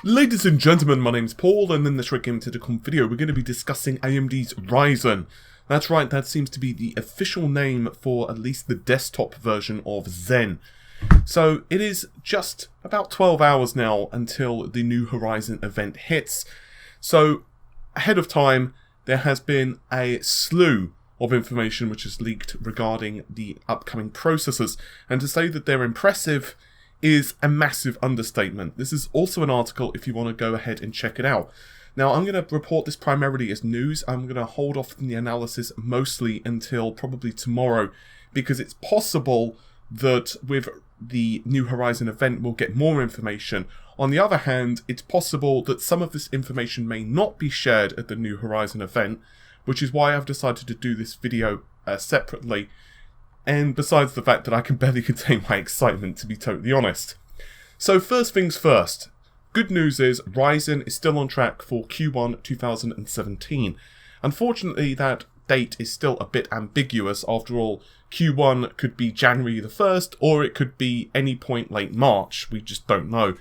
Ladies and gentlemen, my name's Paul, and in this Red Game Tentacom video we're going to be discussing AMD's Ryzen. That's right, that seems to be the official name for at least the desktop version of Zen. So it is just about 12 hours now until the new Horizon event hits. So ahead of time there has been a slew of information which is leaked regarding the upcoming processors, and to say that they're impressive is a massive understatement. This is also an article if you want to go ahead and check it out. Now, I'm going to report this primarily as news. I'm going to hold off from the analysis mostly until probably tomorrow, because it's possible that with the New Horizon event we'll get more information. On the other hand, it's possible that some of this information may not be shared at the New Horizon event, which is why I've decided to do this video separately. And besides the fact that I can barely contain my excitement, to be totally honest. So first things first, good news is Ryzen is still on track for Q1 2017. Unfortunately, that date is still a bit ambiguous. After all, Q1 could be January the 1st, or it could be any point late March, we just don't know.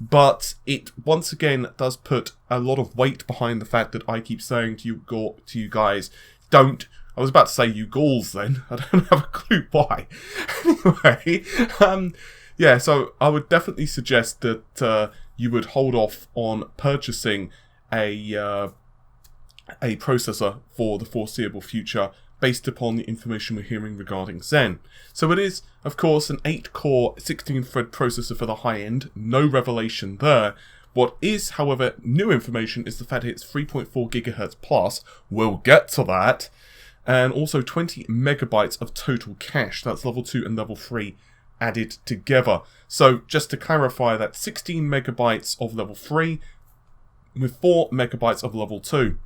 But it once again does put a lot of weight behind the fact that I keep saying to you guys, I was about to say you ghouls then, I don't have a clue why. Anyway, yeah, so I would definitely suggest that you would hold off on purchasing a processor for the foreseeable future based upon the information we're hearing regarding Zen. So it is, of course, an 8-core, 16-thread processor for the high-end, no revelation there. What is, however, new information is the fact that it's 3.4 GHz plus, we'll get to that, and also 20 megabytes of total cache. That's level 2 and level 3 added together. So just to clarify, that's 16 megabytes of level 3 with 4 megabytes of level 2.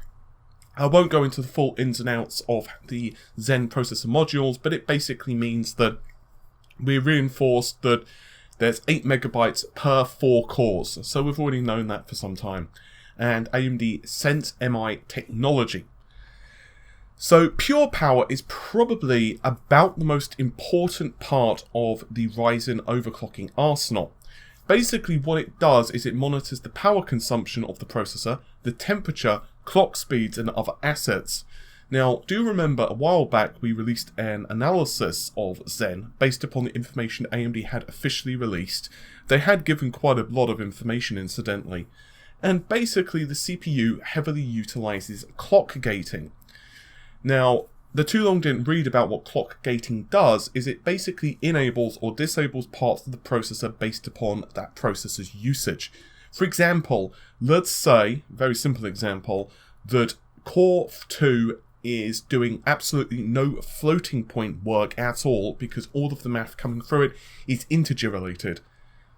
I won't go into the full ins and outs of the Zen processor modules, but it basically means that we reinforced that there's 8 megabytes per 4 cores. So we've already known that for some time. And AMD Sense MI technology. So pure power is probably about the most important part of the Ryzen overclocking arsenal. Basically what it does is it monitors the power consumption of the processor, the temperature, clock speeds and other assets. Now do remember a while back we released an analysis of Zen based upon the information AMD had officially released. They had given quite a lot of information incidentally. And basically the CPU heavily utilizes clock gating. Now, the Too Long didn't read about what clock gating does, is it basically enables or disables parts of the processor based upon that processor's usage. For example, let's say, very simple example, that Core 2 is doing absolutely no floating point work at all because all of the math coming through it is integer related.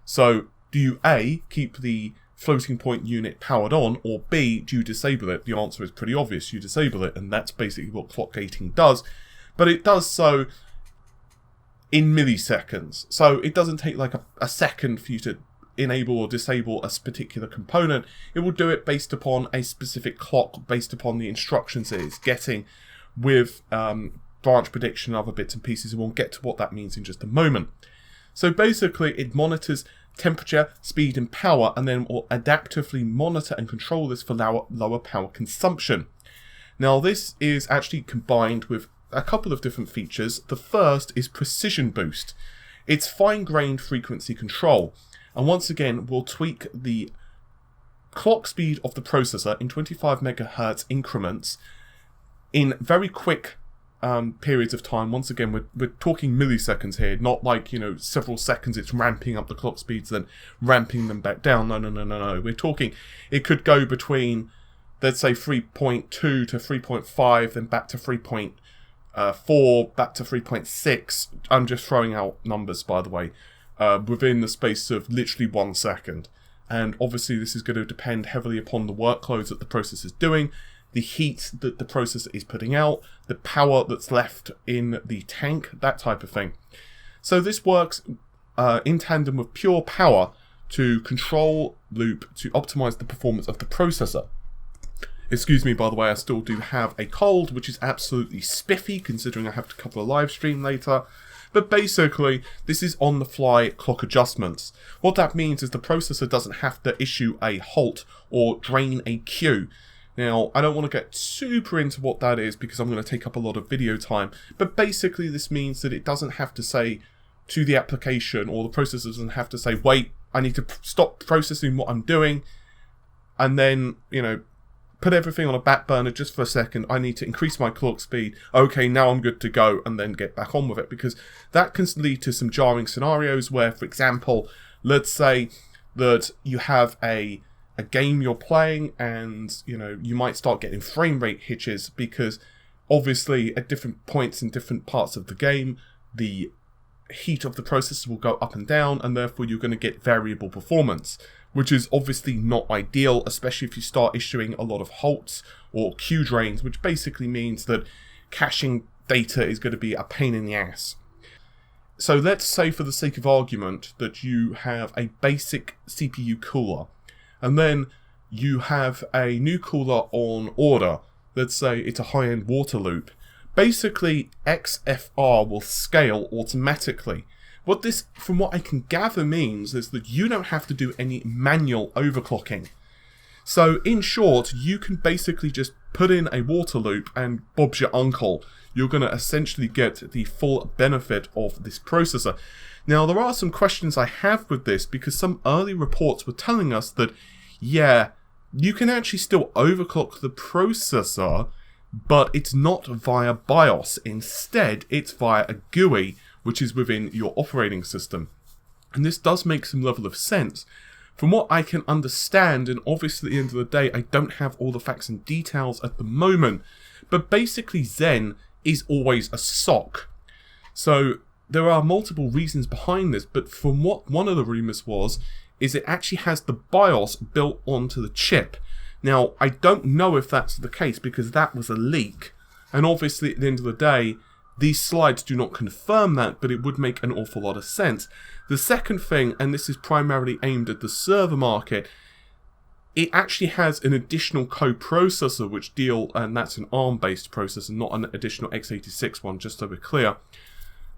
So, do you A, keep the floating point unit powered on, or B, do you disable it? The answer is pretty obvious, you disable it, and that's basically what clock gating does. But it does so in milliseconds, so it doesn't take like a second for you to enable or disable a particular component. It will do it based upon a specific clock, based upon the instructions it is getting with branch prediction and other bits and pieces, and we'll get to what that means in just a moment. So basically it monitors temperature, speed and power, and then will adaptively monitor and control this for lower power consumption. Now this is actually combined with a couple of different features. The first is precision boost. It's fine-grained frequency control, and once again we'll tweak the clock speed of the processor in 25 megahertz increments in very quick periods of time. Once again, we're talking milliseconds here, not like, several seconds it's ramping up the clock speeds then ramping them back down. No. We're talking, it could go between, let's say 3.2 to 3.5, then back to 3.4, back to 3.6. I'm just throwing out numbers, by the way, within the space of literally 1 second. And obviously this is going to depend heavily upon the workloads that the processor is doing, the heat that the processor is putting out, the power that's left in the tank, that type of thing. So this works in tandem with pure power to control loop to optimize the performance of the processor. Excuse me, by the way, I still do have a cold, which is absolutely spiffy considering I have to cover a live stream later. But basically, this is on-the-fly clock adjustments. What that means is the processor doesn't have to issue a halt or drain a queue. Now, I don't want to get super into what that is because I'm going to take up a lot of video time, but basically this means that it doesn't have to say to the application, or the processor doesn't have to say, wait, I need to stop processing what I'm doing, and then, you know, put everything on a back burner just for a second. I need to increase my clock speed. Okay, now I'm good to go, and then get back on with it, because that can lead to some jarring scenarios where, for example, let's say that you have a game you're playing, and, you know, you might start getting frame rate hitches because obviously at different points in different parts of the game, the heat of the processor will go up and down, and therefore you're going to get variable performance, which is obviously not ideal, especially if you start issuing a lot of halts or queue drains, which basically means that caching data is going to be a pain in the ass. So let's say, for the sake of argument, that you have a basic CPU cooler, and then you have a new cooler on order. Let's say it's a high-end water loop. Basically, XFR will scale automatically. What this, from what I can gather, means is that you don't have to do any manual overclocking. So, in short, you can basically just put in a water loop and Bob's your uncle. You're going to essentially get the full benefit of this processor. Now, there are some questions I have with this, because some early reports were telling us that, yeah, you can actually still overclock the processor, but it's not via BIOS. Instead, it's via a GUI, which is within your operating system. And this does make some level of sense. From what I can understand, and obviously at the end of the day, I don't have all the facts and details at the moment, but basically Zen is always a SOC. So there are multiple reasons behind this, but from what one of the rumors was, is it actually has the BIOS built onto the chip. Now, I don't know if that's the case, because that was a leak, and obviously at the end of the day, these slides do not confirm that, but it would make an awful lot of sense. The second thing, and this is primarily aimed at the server market, it actually has an additional coprocessor and that's an ARM-based processor, not an additional x86 one, just so we're clear.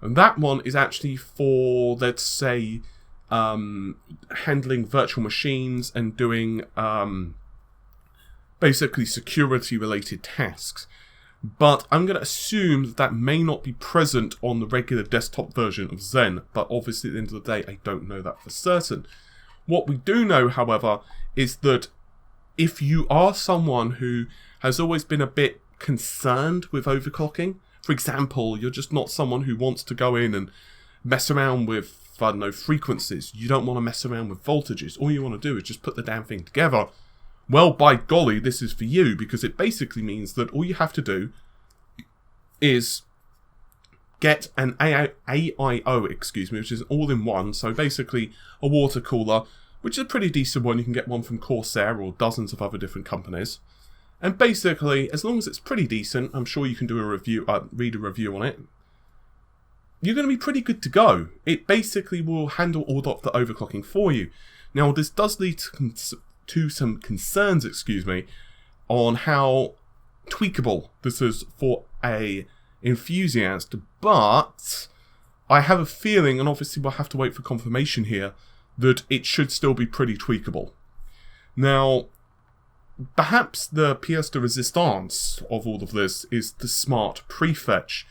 And that one is actually for, let's say, handling virtual machines and doing basically security-related tasks. But I'm going to assume that may not be present on the regular desktop version of Zen, but obviously at the end of the day, I don't know that for certain. What we do know, however, is that if you are someone who has always been a bit concerned with overclocking, for example, you're just not someone who wants to go in and mess around with, I don't know, frequencies, you don't want to mess around with voltages, all you want to do is just put the damn thing together, well, by golly, this is for you, because it basically means that all you have to do is get an AIO, which is an all-in-one, so basically a water cooler, which is a pretty decent one. You can get one from Corsair or dozens of other different companies. And basically, as long as it's pretty decent, I'm sure you can do a review, read a review on it, you're going to be pretty good to go. It basically will handle all of the overclocking for you. Now, this does lead to some concerns, on how tweakable this is for a enthusiast, but I have a feeling, and obviously we'll have to wait for confirmation here, that it should still be pretty tweakable. Now, perhaps the pièce de résistance of all of this is the smart prefetch.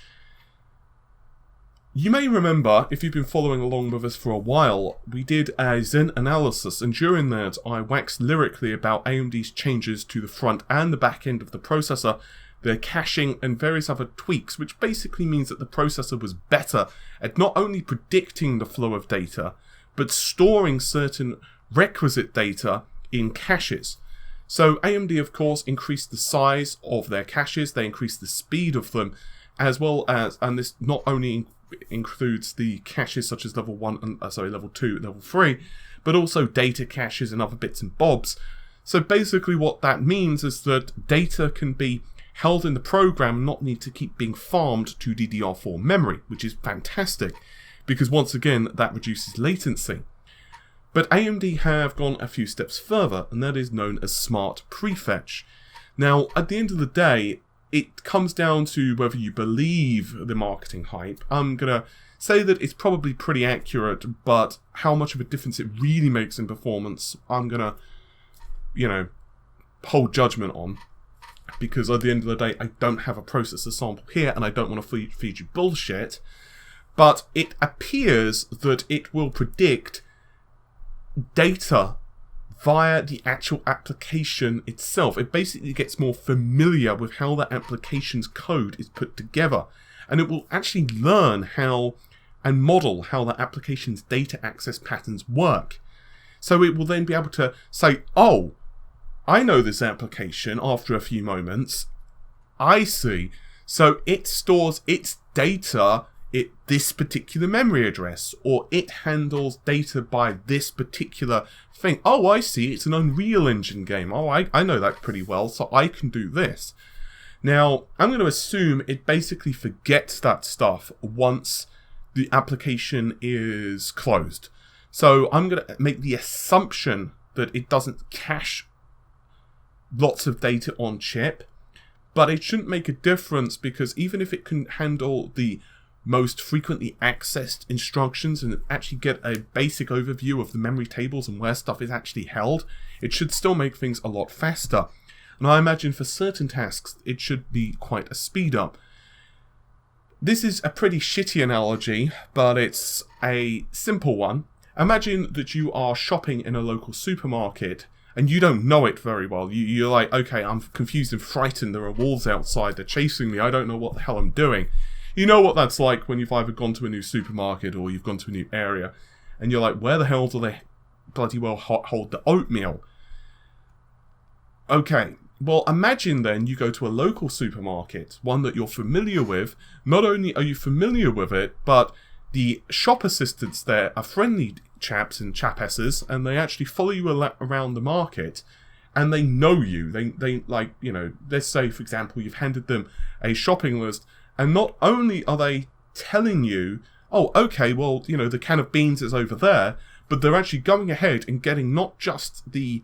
You may remember, if you've been following along with us for a while, we did a Zen analysis, and during that I waxed lyrically about AMD's changes to the front and the back end of the processor, their caching and various other tweaks, which basically means that the processor was better at not only predicting the flow of data, but storing certain requisite data in caches. So AMD, of course, increased the size of their caches, they increased the speed of them, as well as, and this not only includes the caches such as level 2, level 3, but also data caches and other bits and bobs. So basically what that means is that data can be held in the program and not need to keep being farmed to DDR4 memory, which is fantastic, because once again, that reduces latency. But AMD have gone a few steps further, and that is known as smart prefetch. Now, at the end of the day, it comes down to whether you believe the marketing hype. I'm going to say that it's probably pretty accurate, but how much of a difference it really makes in performance, I'm gonna, you know, hold judgment on. Because at the end of the day, I don't have a processor sample here, and I don't want to feed you bullshit. But it appears that it will predict data via the actual application itself. It basically gets more familiar with how that application's code is put together. And it will actually learn how and model how that application's data access patterns work. So it will then be able to say, oh, I know this application after a few moments. I see. So it stores its data at this particular memory address, or it handles data by this particular thing. Oh, I see. It's an Unreal Engine game. Oh, I know that pretty well, so I can do this. Now, I'm going to assume it basically forgets that stuff once the application is closed. So I'm going to make the assumption that it doesn't cache lots of data on chip, but it shouldn't make a difference, because even if it can handle the most frequently accessed instructions and actually get a basic overview of the memory tables and where stuff is actually held, it should still make things a lot faster. And I imagine for certain tasks, it should be quite a speed up. This is a pretty shitty analogy, but it's a simple one. Imagine that you are shopping in a local supermarket and you don't know it very well. You're like, okay, I'm confused and frightened. There are wolves outside. They're chasing me. I don't know what the hell I'm doing. You know what that's like when you've either gone to a new supermarket or you've gone to a new area. And you're like, where the hell do they bloody well hold the oatmeal? Okay, well, imagine then you go to a local supermarket, one that you're familiar with. Not only are you familiar with it, but the shop assistants there are friendly chaps and chapesses, and they actually follow you around the market, and they know you. They like, you know, let's say, for example, you've handed them a shopping list, and not only are they telling you, oh, okay, well, you know, the can of beans is over there, but they're actually going ahead and getting not just the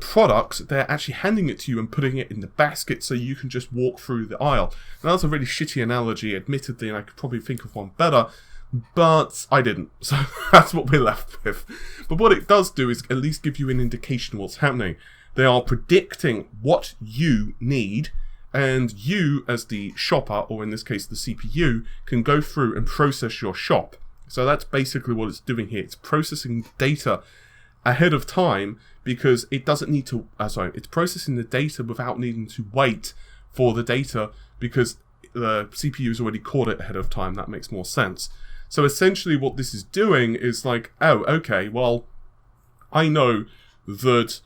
products, they're actually handing it to you and putting it in the basket so you can just walk through the aisle. Now, that's a really shitty analogy, admittedly, and I could probably think of one better, but I didn't, so that's what we're left with. But what it does do is at least give you an indication of what's happening. They are predicting what you need, and you, as the shopper, or in this case the CPU, can go through and process your shop. So that's basically what it's doing here. It's processing data ahead of time, because it doesn't need to, it's processing the data without needing to wait for the data, because the CPU has already caught it ahead of time. That makes more sense. So essentially what this is doing is like, oh, okay, well, I know that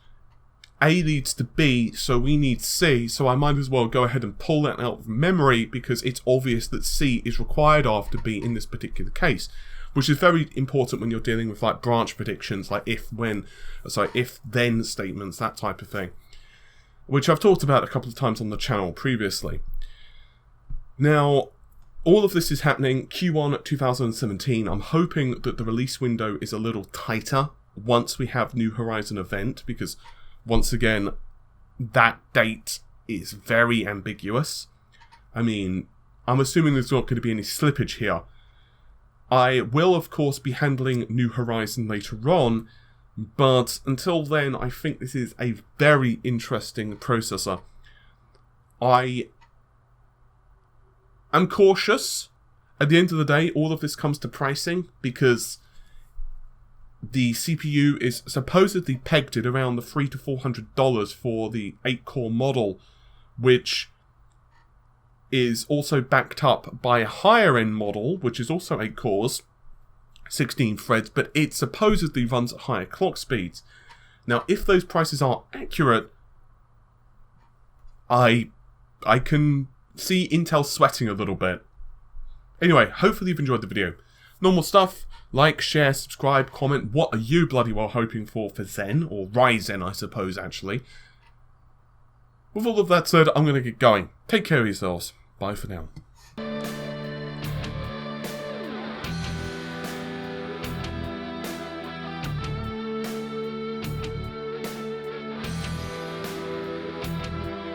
A leads to B, so we need C, so I might as well go ahead and pull that out of memory, because it's obvious that C is required after B in this particular case. Which is very important when you're dealing with like branch predictions, like if then statements, that type of thing. Which I've talked about a couple of times on the channel previously. Now, all of this is happening Q1 2017. I'm hoping that the release window is a little tighter once we have New Horizon event, because once again, that date is very ambiguous. I mean, I'm assuming there's not going to be any slippage here. I will, of course, be handling New Horizon later on, but until then, I think this is a very interesting processor. I am cautious. At the end of the day, all of this comes to pricing, because the CPU is supposedly pegged at around the $300 to $400 for the 8-core model, which is also backed up by a higher end model, which is also 8 cores, 16 threads, but it supposedly runs at higher clock speeds. Now, if those prices are accurate, I can see Intel sweating a little bit. Anyway, hopefully you've enjoyed the video. Normal stuff, like, share, subscribe, comment. What are you bloody well hoping for Zen, or Ryzen, I suppose, actually. With all of that said, I'm going to get going. Take care of yourselves. Bye for now.